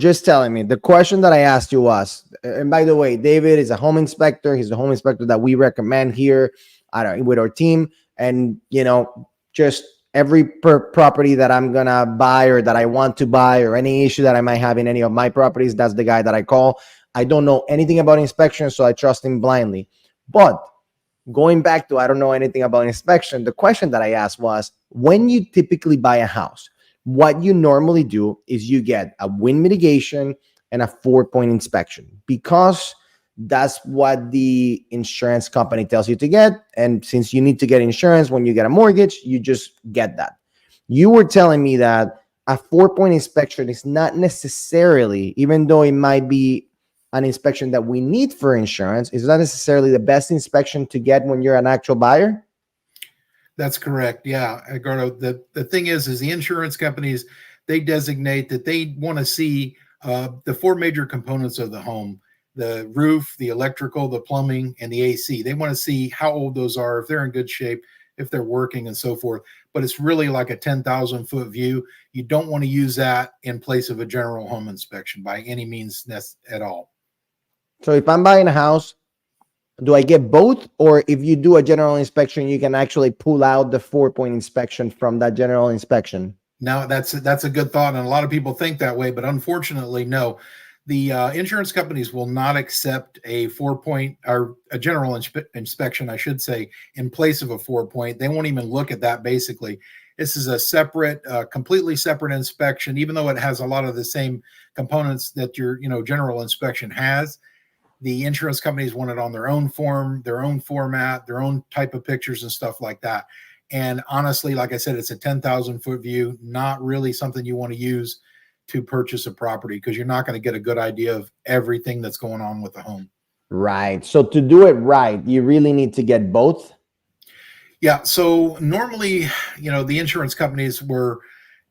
just telling me, the question that I asked you was, and by the way, David is a home inspector. He's the home inspector that we recommend here with our team. And, just every property that I'm going to buy or that I want to buy or any issue that I might have in any of my properties, that's the guy that I call. I don't know anything about inspection, so I trust him blindly. But going back to, I don't know anything about inspection, the question that I asked was, when you typically buy a house, what you normally do is you get a wind mitigation and a 4-point inspection, because that's what the insurance company tells you to get. And since you need to get insurance when you get a mortgage, you just get that. You were telling me that a 4-point inspection is not necessarily, even though it might be an inspection that we need for insurance, is not necessarily the best inspection to get when you're an actual buyer. That's correct. Yeah, Edgardo. The thing is the insurance companies, they designate that they want to see the 4 major components of the home: the roof, the electrical, the plumbing, and the AC. They want to see how old those are, if they're in good shape, if they're working, and so forth. But it's really like a 10,000-foot view. You don't want to use that in place of a general home inspection by any means at all. So if I'm buying a house, do I get both? Or if you do a general inspection, you can actually pull out the 4-point inspection from that general inspection? No, that's a good thought. And a lot of people think that way, but unfortunately, no. The insurance companies will not accept a 4-point or a general inspection, I should say, in place of a 4-point. They won't even look at that. Basically, this is a separate, completely separate inspection, even though it has a lot of the same components that your general inspection has. The insurance companies want it on their own form, their own format, their own type of pictures and stuff like that. And honestly, like I said, it's a 10,000-foot view, not really something you want to use to purchase a property, because you're not going to get a good idea of everything that's going on with the home. Right. So to do it right, you really need to get both. Yeah. So normally, the insurance companies were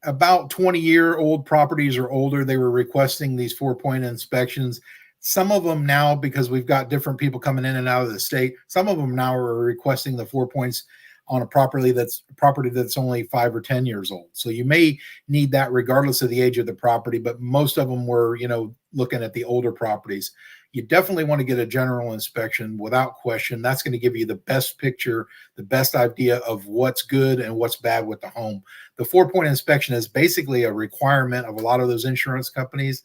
about 20-year-old properties or older. They were requesting these 4-point inspections. Some of them now, because we've got different people coming in and out of the state, some of them now are requesting the 4 points on a property that's only 5 or 10 years old. So you may need that regardless of the age of the property, but most of them were, looking at the older properties. You definitely want to get a general inspection without question. That's going to give you the best picture, the best idea of what's good and what's bad with the home. The 4-point inspection is basically a requirement of a lot of those insurance companies.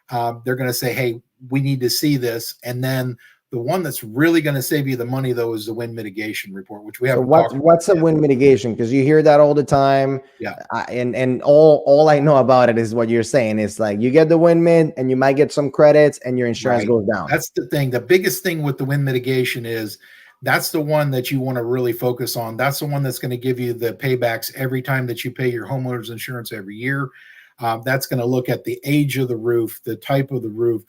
They're going to say, hey, we need to see this. And then the one that's really going to save you the money, though, is the wind mitigation report, which we have. So what's a wind mitigation? Because you hear that all the time. Yeah. And all I know about it is what you're saying. It's like you get the wind mid and you might get some credits and your insurance goes down. That's the thing. The biggest thing with the wind mitigation is that's the one that you want to really focus on. That's the one that's going to give you the paybacks every time that you pay your homeowner's insurance every year. That's going to look at the age of the roof, the type of the roof,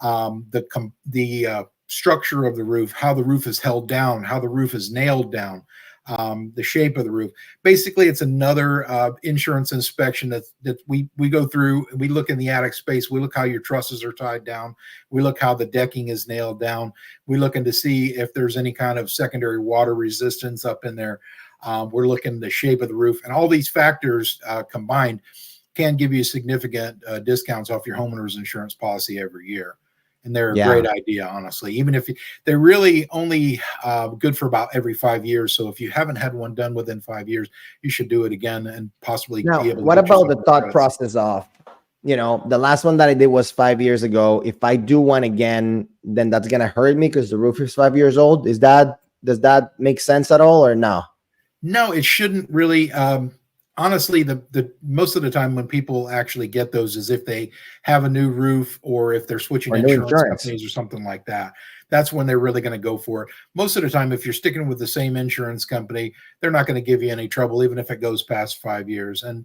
the structure of the roof, how the roof is held down, how the roof is nailed down, the shape of the roof. Basically, it's another insurance inspection that we go through. We look in the attic space. We look how your trusses are tied down. We look how the decking is nailed down. We looking to see if there's any kind of secondary water resistance up in there. We're looking at the shape of the roof, and all these factors combined can give you significant discounts off your homeowner's insurance policy every year. And they're a great idea, honestly, even if they're really only good for about every 5 years. So if you haven't had one done within 5 years, you should do it again and possibly be able to. What about the thought process of, the last one that I did was 5 years ago. If I do one again, then that's going to hurt me because the roof is 5 years old. Does that make sense at all or no? No, it shouldn't really. Honestly, the most of the time when people actually get those is if they have a new roof or if they're switching insurance companies or something like that. That's when they're really going to go for it. Most of the time, if you're sticking with the same insurance company, they're not going to give you any trouble, even if it goes past 5 years. And,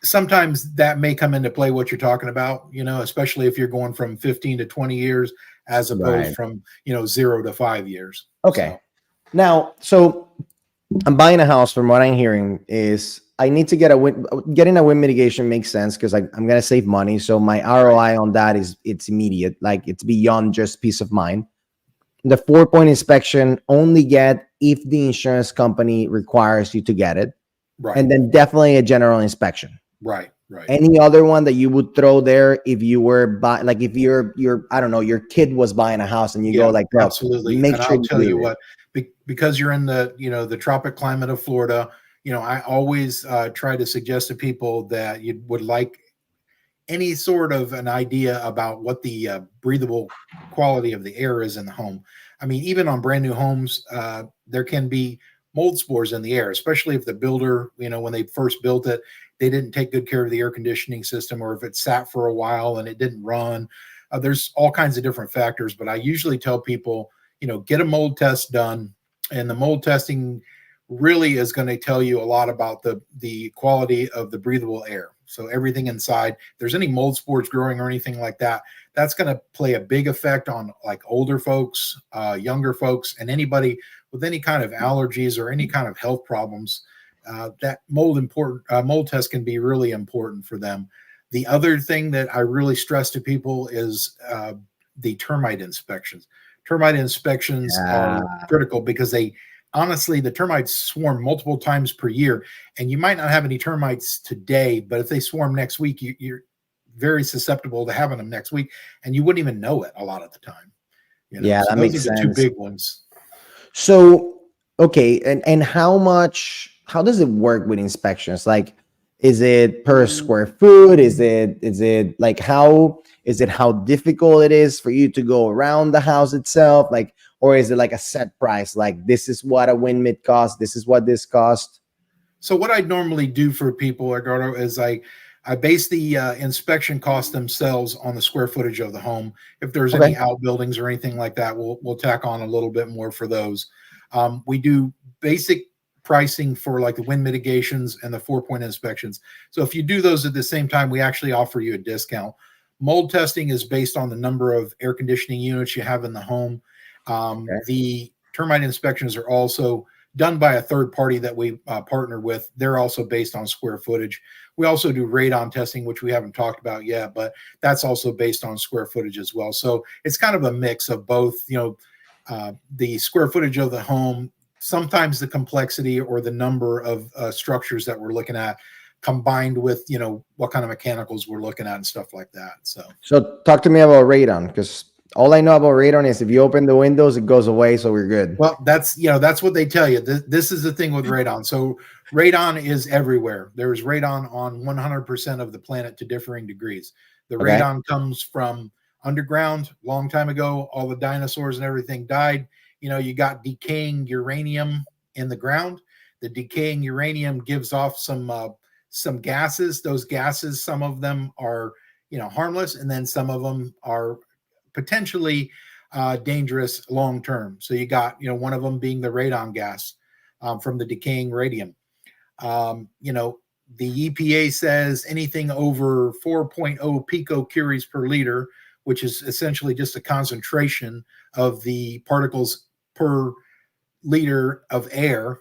sometimes that may come into play what you're talking about, especially if you're going from 15 to 20 years as opposed from, 0 to 5 years. Okay. Now, so I'm buying a house. From what I'm hearing is I need to getting a wind mitigation makes sense because I'm going to save money. So my ROI on that it's immediate. Like it's beyond just peace of mind. The 4-point inspection only get if the insurance company requires you to get it. Right. And then definitely a general inspection. Right. Right. Any other one that you would throw there if you were like if you're I don't know, your kid was buying a house and you go Yeah, like, look, absolutely. make And sure I'll you tell do you this. what, because you're in the, the tropic climate of Florida, I always try to suggest to people that you would like any sort of an idea about what the breathable quality of the air is in the home. I mean, even on brand new homes, there can be mold spores in the air, especially if the builder, when they first built it, they didn't take good care of the air conditioning system, or if it sat for a while and it didn't run. There's all kinds of different factors, but I usually tell people, get a mold test done, and the mold testing really is going to tell you a lot about the quality of the breathable air. So everything inside, if there's any mold spores growing or anything like that, that's going to play a big effect on like older folks, younger folks, and anybody with any kind of allergies or any kind of health problems. That mold test can be really important for them. The other thing that I really stress to people is the termite inspections. Termite inspections are Yeah. critical because honestly, the termites swarm multiple times per year, and you might not have any termites today, but if they swarm next week, you're very susceptible to having them next week, and you wouldn't even know it a lot of the time. Yeah, So that those are makes the two sense. big ones. So, okay, and how does it work with inspections? Like, is it per square foot? Is it like how is it how difficult it is for you to go around the house itself? Like, or is it like a set price? Like, this is what a windmill costs, this is what this cost? So what I normally do for people, Eduardo, is I base the inspection costs themselves on the square footage of the home. If there's Okay. any outbuildings or anything like that, we'll tack on a little bit more for those. We do basic pricing for like the wind mitigations and the 4-point inspections. So if you do those at the same time, we actually offer you a discount. Mold testing is based on the number of air conditioning units you have in the home. Okay. The termite inspections are also done by a third party that we partner with. They're also based on square footage. We also do radon testing, which we haven't talked about yet, but that's also based on square footage as well. So it's kind of a mix of both, the square footage of the home, sometimes the complexity or the number of structures that we're looking at, combined with, what kind of mechanicals we're looking at and stuff like that. So talk to me about radon, because all I know about radon is if you open the windows, it goes away, so we're good. Well, that's what they tell you. This is the thing with radon. So radon is everywhere. There's radon on 100% of the planet to differing degrees. The Okay. radon comes from underground. Long time ago, all the dinosaurs and everything died. You got decaying uranium in the ground. The decaying uranium gives off some gases. Those gases, some of them are harmless, and then some of them are potentially dangerous long term. So you got one of them being the radon gas from the decaying radium. The EPA says anything over 4.0 picocuries per liter, which is essentially just a concentration of the particles per liter of air.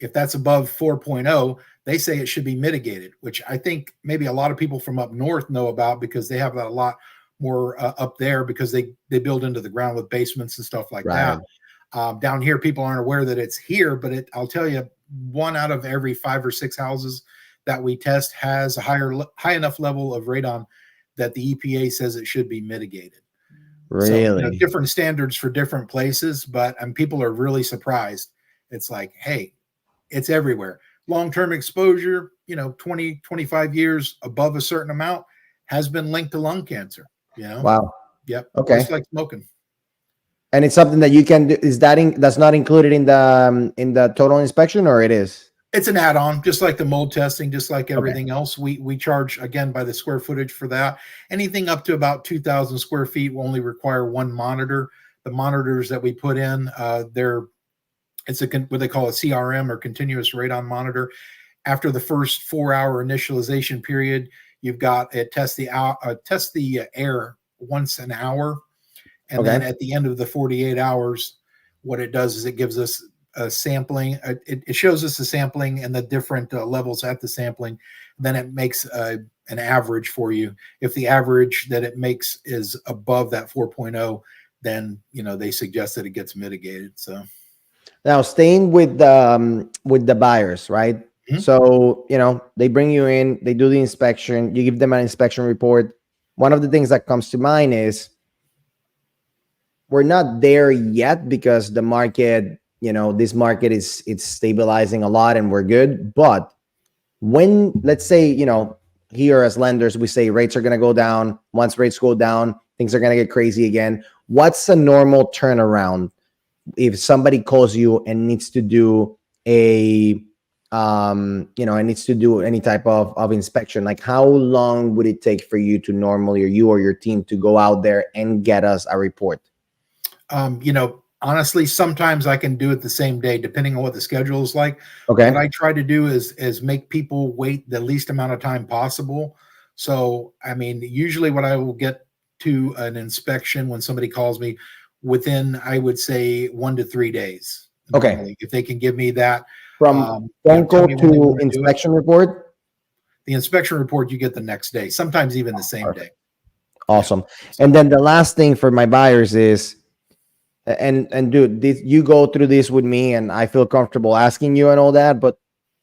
If that's above 4.0, they say it should be mitigated, which I think maybe a lot of people from up north know about because they have that a lot more up there because they build into the ground with basements and stuff like Right. that. Down here, people aren't aware that it's here, but I'll tell you, 1 out of every 5 or 6 houses that we test has a high enough level of radon that the EPA says it should be mitigated. So, Really? different standards for different places, but people are really surprised. It's like, hey, it's everywhere. Long-term exposure, 20, 25 years above a certain amount has been linked to lung cancer, Wow. Yep. Okay. Just like smoking. And it's something that you can do. Is that's not included in the total inspection, or it is? It's an add-on, just like the mold testing, just like Okay. everything else. We charge again by the square footage for that. Anything up to about 2,000 square feet will only require one monitor. The monitors that we put in, it's what they call a CRM, or continuous radon monitor. After the first 4-hour initialization period, you've got it test the air once an hour, and then Okay. at the end of the 48 hours, what it does is it gives us a sampling. It shows us the sampling and the different levels at the sampling. Then it makes an average for you. If the average that it makes is above that 4.0, then they suggest that it gets mitigated. So Now, staying with the buyers, right? Mhm. So, they bring you in, they do the inspection, you give them an inspection report. One of the things that comes to mind is we're not there yet because the market, this market is it's stabilizing a lot and we're good. But when, let's say, here as lenders, we say rates are going to go down. Once rates go down, things are going to get crazy again. What's a normal turnaround if somebody calls you and needs to do and needs to do any type of inspection? Like, how long would it take for you to normally, or you or your team, to go out there and get us a report? Honestly, sometimes I can do it the same day, depending on what the schedule is like. Okay. What I try to do is make people wait the least amount of time possible. So, I mean, usually what I will get to an inspection when somebody calls me within, I would say, 1 to 3 days. Okay. Normally, if they can give me that, From phone tell call me when they to want to do it. inspection report. The inspection report you get the next day, sometimes even the same Perfect. day. Awesome. Yeah. So, And then the last thing for my buyers is, and dude, you go through this with me and I feel comfortable asking you and all that, but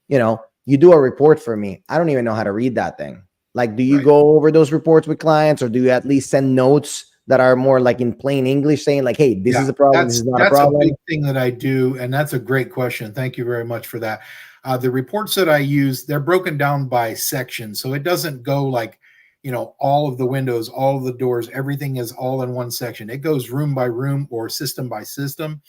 you do a report for me. I don't even know how to read that thing. Like, do you right. go over those reports with clients, or do you at least send notes that are more like in plain English saying like, hey, this is a problem, this is not a That's a problem? big thing that I do, and that's a great question. Thank you very much for that. The reports that I use, they're broken down by section, so it doesn't go like, all of the windows, all of the doors, everything is all in one section. It goes room by room or system by system.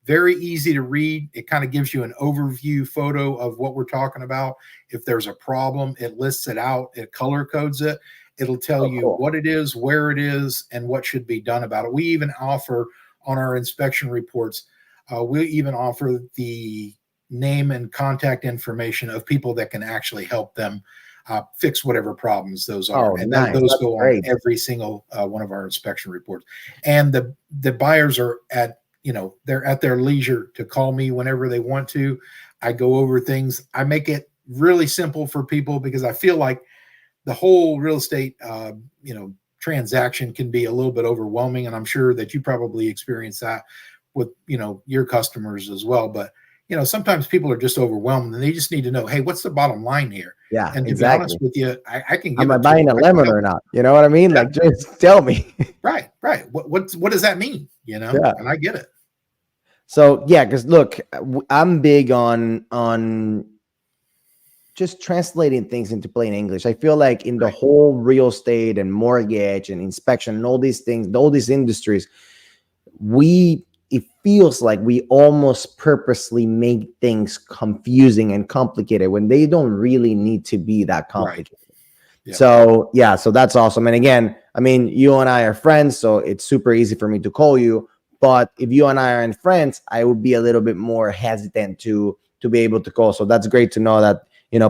Very easy to read. It kind of gives you an overview photo of what we're talking about. If there's a problem, it lists it out, it color codes it. It'll tell Oh, you cool. what it is, where it is, and what should be done about it. We even offer on our inspection reports, we even offer the name and contact information of people that can actually help them fix whatever problems those are. Oh, And nice. those That's go on great. every single one of our inspection reports. And the buyers are they're at their leisure to call me whenever they want to. I go over things. I make it really simple for people because I feel like the whole real estate, transaction can be a little bit overwhelming. And I'm sure that you probably experience that with, your customers as well. But, sometimes people are just overwhelmed and they just need to know, hey, what's the bottom line here? Yeah, And to be honest exactly. with you, I can give Am I it to them. buying a I can lemon help. or not? You know what I mean? Yeah, Like, just tell me. right. What does that mean? Yeah. And I get it. So yeah, because look, I'm big on just translating things into plain English. I feel like in the Right. whole real estate and mortgage and inspection and all these things, all these industries, it feels like we almost purposely make things confusing and complicated when they don't really need to be that complicated. Yeah. So yeah, so that's awesome. And again, I mean, you and I are friends, so it's super easy for me to call you. But if you and I aren't friends, I would be a little bit more hesitant to be able to call. So that's great to know that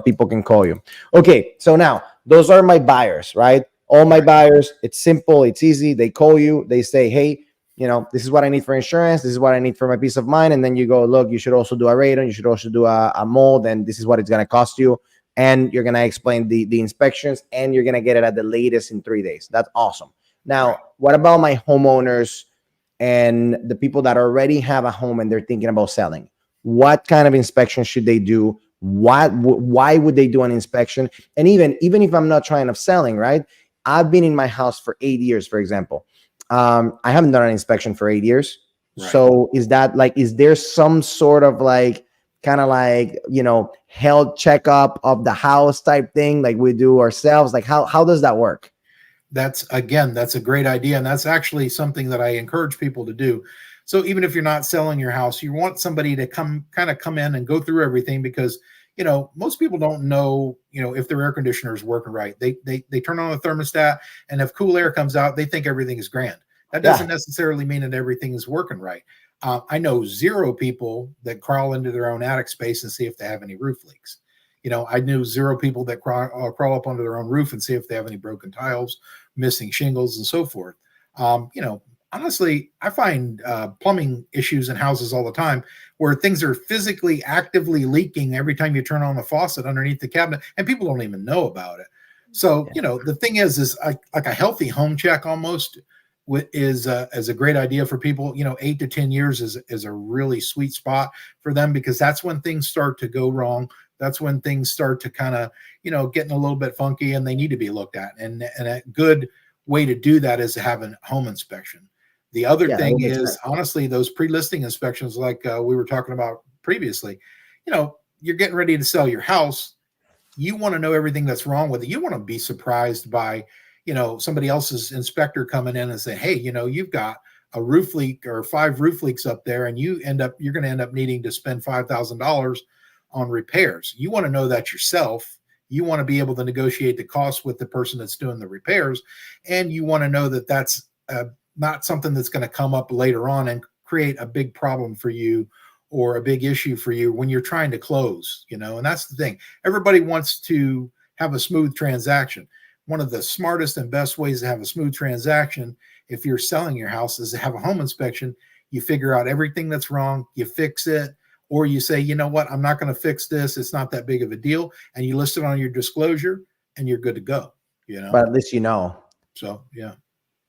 people can call you. Okay, so now those are my buyers, right? All my Right. buyers. It's simple, it's easy. They call you, they say, hey, this is what I need for insurance. This is what I need for my peace of mind. And then you go, look, you should also do a radon. You should also do a mold. And this is what it's going to cost you. And you're going to explain the inspections, and you're going to get it at the latest in 3 days. That's awesome. Now, Right. what about my homeowners and the people that already have a home and they're thinking about selling? What kind of inspection should they do? Why would they do an inspection? And even if I'm not trying of selling, right? I've been in my house for 8 years, for example. I haven't done an inspection for 8 years. Right. So is there some sort of kind of health checkup of the house type thing like we do ourselves? Like, how does that work? That's a great idea. And that's actually something that I encourage people to do. So even if you're not selling your house, you want somebody to come in and go through everything because, most people don't know, if their air conditioner is working right. They turn on the thermostat, and if cool air comes out, they think everything is grand. That doesn't necessarily mean that everything is working right. I know 0 people that crawl into their own attic space and see if they have any roof leaks. I knew 0 people that crawl up under their own roof and see if they have any broken tiles, missing shingles, and so forth. Honestly, I find plumbing issues in houses all the time where things are physically actively leaking every time you turn on the faucet underneath the cabinet, and people don't even know about it. So, the thing is like a healthy home check almost is a great idea for people. 8 to 10 years is a really sweet spot for them because that's when things start to go wrong. that's when things start to kind of, getting a little bit funky and they need to be looked at. And a good way to do that is to have a home inspection. The other Yeah, that thing would make is, sense. honestly, those pre-listing inspections, like we were talking about previously, you're getting ready to sell your house. You want to know everything that's wrong with it. You want to be surprised by, somebody else's inspector coming in and saying, hey, you've got a roof leak or 5 roof leaks up there, and you're going to end up needing to spend $5,000 on repairs. You want to know that yourself. You want to be able to negotiate the cost with the person that's doing the repairs. And you want to know that that's not something that's going to come up later on and create a big problem for you or a big issue for you when you're trying to close, and that's the thing. Everybody wants to have a smooth transaction. One of the smartest and best ways to have a smooth transaction, if you're selling your house, is to have a home inspection. You figure out everything that's wrong, you fix it, or you say, you know what, I'm not going to fix this. It's not that big of a deal. And you list it on your disclosure and you're good to go, But at least you know. So, yeah.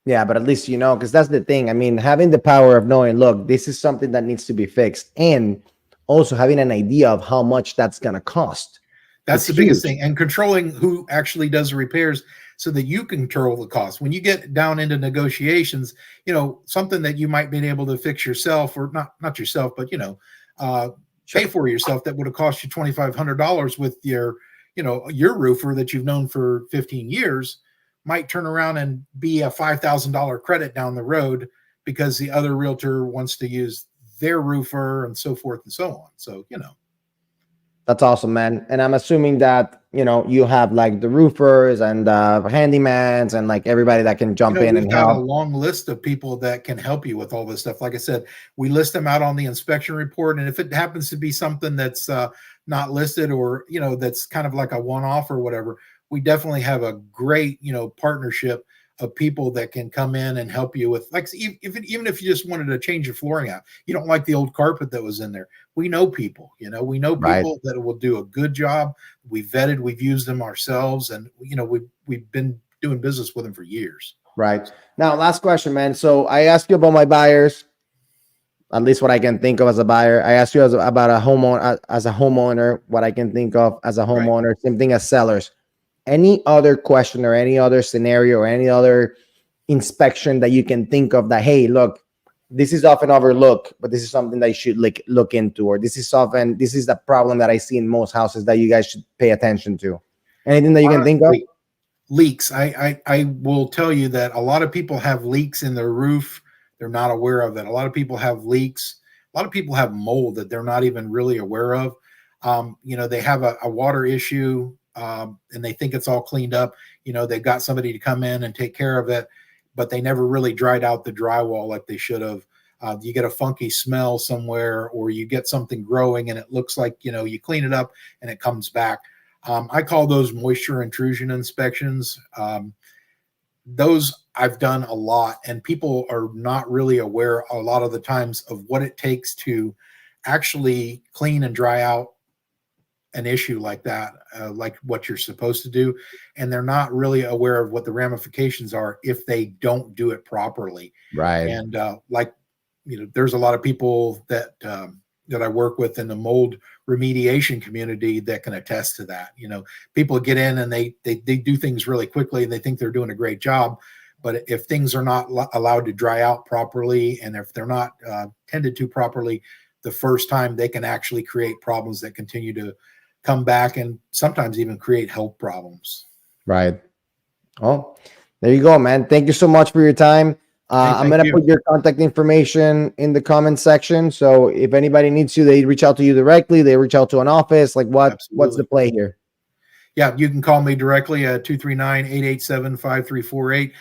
Yeah, but at least you know, because that's the thing. I mean, having the power of knowing, look, this is something that needs to be fixed, and also having an idea of how much that's going to cost. That's the biggest thing. And controlling who actually does the repairs so that you control the cost. When you get down into negotiations, something that you might be able to fix yourself, or not yourself, but, pay for yourself, that would have cost you $2,500 with your roofer that you've known for 15 years, might turn around and be a $5,000 credit down the road because the other realtor wants to use their roofer and so forth and so on. So, That's awesome, man. And I'm assuming that, you have like the roofers and handymans and like everybody that can jump in and got help. a long list of people that can help you with all this stuff. Like I said, we list them out on the inspection report. And if it happens to be something that's not listed, or, that's kind of like a one-off or whatever, we definitely have a great, partnership of people that can come in and help you with, like, even if you just wanted to change your flooring out, you don't like the old carpet that was in there. We know people, we know people that will do a good job. We've used them ourselves, and, we've been doing business with them for years. Right. Now, last question, man. So I asked you about my buyers, at least what I can think of as a buyer. I asked you about a homeowner, what I can think of as a homeowner. Right. Same thing as sellers. Any other question or any other scenario or any other inspection that you can think of that, hey, look, this is often overlooked, but this is something that you should look into, or this is the problem that I see in most houses that you guys should pay attention to? Anything that you can think of? Leaks. I will tell you that a lot of people have leaks in their roof. They're not aware of it. A lot of people have leaks. A lot of people have mold that they're not even really aware of. They have a water issue, and they think it's all cleaned up. They've got somebody to come in and take care of it, but they never really dried out the drywall like they should have. You get a funky smell somewhere, or you get something growing and it looks like, you clean it up and it comes back. I call those moisture intrusion inspections. Those I've done a lot, and people are not really aware a lot of the times of what it takes to actually clean and dry out an issue like that, like what you're supposed to do. And they're not really aware of what the ramifications are if they don't do it properly. Right. And there's a lot of people that I work with in the mold remediation community that can attest to that. People get in and they do things really quickly and they think they're doing a great job. But if things are not allowed to dry out properly, and if they're not tended to properly the first time, they can actually create problems that continue to come back and sometimes even create health problems. Right. Oh, there you go, man. Thank you so much for your time. I'm going to put your contact information in the comment section. So if anybody needs you, they reach out to you directly. They reach out to an office. Like what's the play here? Yeah, you can call me directly at 239-887-5348.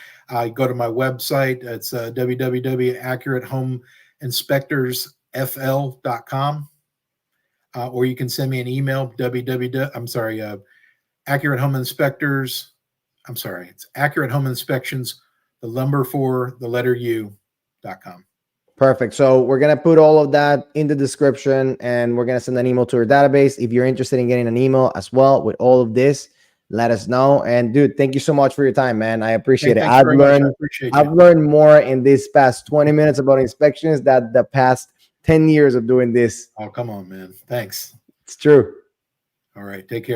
Go to my website. It's www.accurateHomeInspectorsFL.com. Or you can send me an email, Accurate Home Inspectors. I'm sorry, it's Accurate Home Inspections, the number 4, the letter U.com. Perfect. So we're going to put all of that in the description, and we're going to send an email to our database. If you're interested in getting an email as well with all of this, let us know. And dude, thank you so much for your time, man. I appreciate it. I've learned more in this past 20 minutes about inspections than the past 10 years of doing this. Oh, come on, man. Thanks. It's true. All right. Take care.